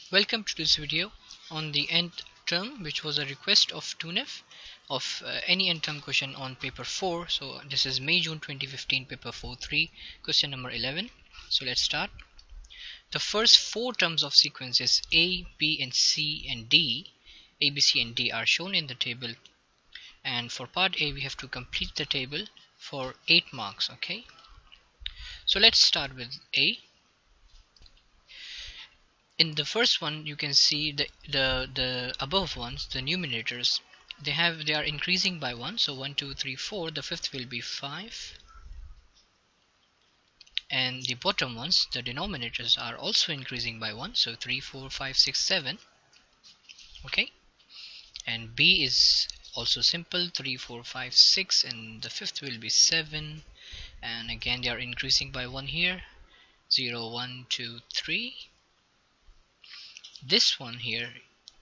Welcome to this video on the nth term, which was a request of TUNEF of any nth term question on paper 4. So this is May-June 2015 paper 4-3 question number 11. So let's start. The first four terms of sequences A, B and C and D, A, B, C and D are shown in the table, and for part A we have to complete the table for 8 marks. Okay, so let's start with A. In the first one you can see the above ones, the numerators, they are increasing by 1. So 1 2 3 4, the fifth will be 5, and the bottom ones, the denominators, are also increasing by 1. So 3 4 5 6 7. Okay, and B is also simple, 3 4 5 6, and the fifth will be 7, and again they are increasing by 1 here, 0 1 2 3. This one here,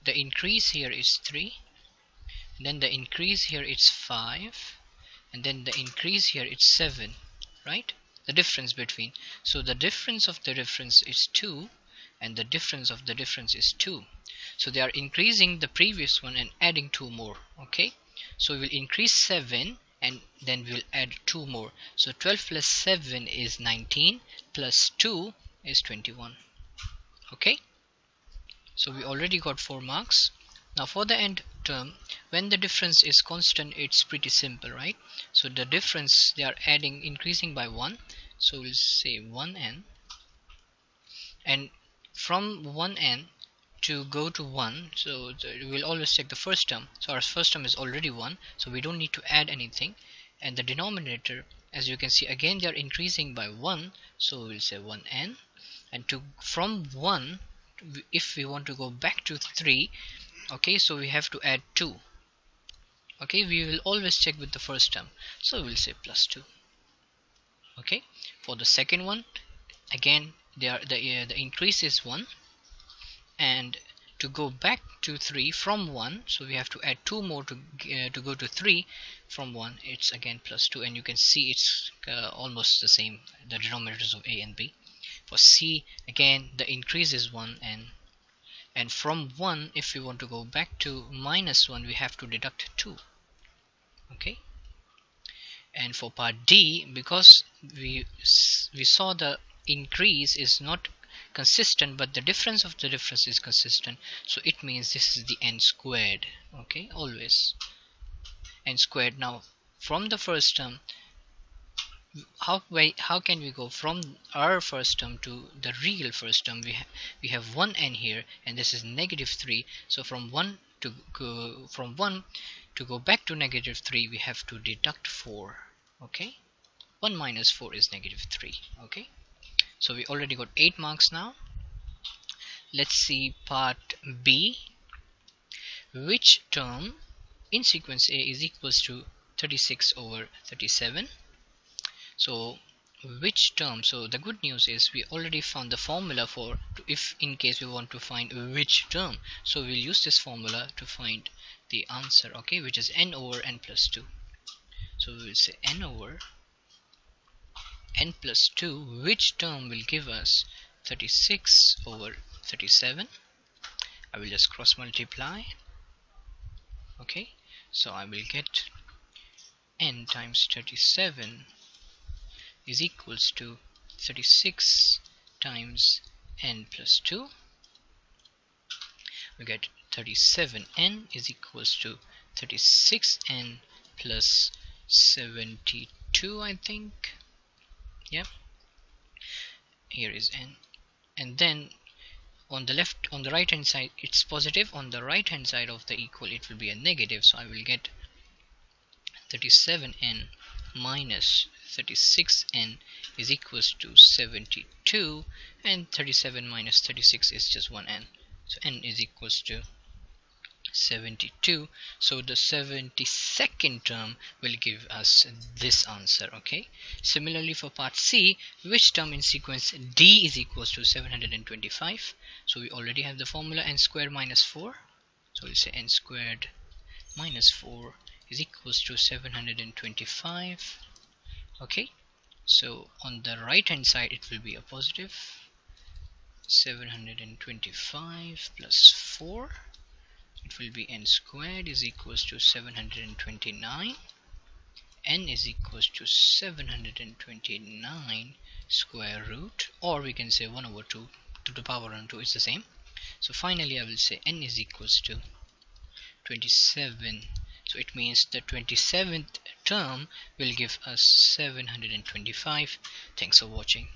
the increase here is 3, then the increase here is 5, and then the increase here is 7, right? The difference between, so the difference of the difference is 2, and the difference of the difference is 2. So they are increasing the previous one and adding 2 more. Okay, so we will increase 7 and then we will add 2 more. So 12 plus 7 is 19, plus 2 is 21. Okay, so we already got 4 marks. Now for the nth term, when the difference is constant, it's pretty simple, right? So the difference, they are increasing by 1, so we'll say 1n, and from 1n to go to 1, so we'll always take the first term. So our first term is already 1, so we don't need to add anything. And the denominator, as you can see, again they are increasing by 1, so we'll say 1n, and from 1, if we want to go back to 3, okay, so we have to add 2. Okay, we will always check with the first term, so we'll say plus 2. Okay, for the second one, again the increase is 1, and to go back to 3 from 1, so we have to add 2 more to go to 3 from 1. It's again plus 2, and you can see it's almost the same, the denominators of A and B. For C, again the increase is 1, and from 1, if we want to go back to minus 1, we have to deduct 2. Okay, and for part D, because we saw the increase is not consistent but the difference of the difference is consistent, so it means this is the n squared. Okay, always n squared. Now from the first term, how can we go from our first term to the real first term? We have 1n here, and this is -3. So from 1 to go back to -3, we have to deduct 4. Okay, 1 minus 4 is -3. Okay, so we already got 8 marks. Now let's see part B. Which term in sequence A is equals to 36 over 37? So which term? So the good news is we already found the formula for, if in case we want to find which term, so we'll use this formula to find the answer. Okay, which is n over n plus 2. So we will say n over n plus 2, which term will give us 36 over 37. I will just cross multiply. Okay, so I will get n times 37 is equals to 36 times n plus 2. We get 37n is equals to 36n plus 72, I think. Yeah, here is n, and then on the right hand side it's positive, on the right hand side of the equal it will be a negative, so I will get 37n minus 36n is equals to 72, and 37 minus 36 is just 1n, so n is equals to 72. So the 72nd term will give us this answer. Okay, similarly for part C, which term in sequence D is equals to 725? So we already have the formula, n squared minus 4, so we'll say n squared minus 4 is equals to 725. Okay, so on the right hand side it will be a positive, 725 plus 4, it will be n squared is equals to 729. N is equals to 729 square root, or we can say 1 over 2 to the power on 2 is the same. So finally I will say n is equals to 27. So it means the 27th term will give us 725. Thanks for watching.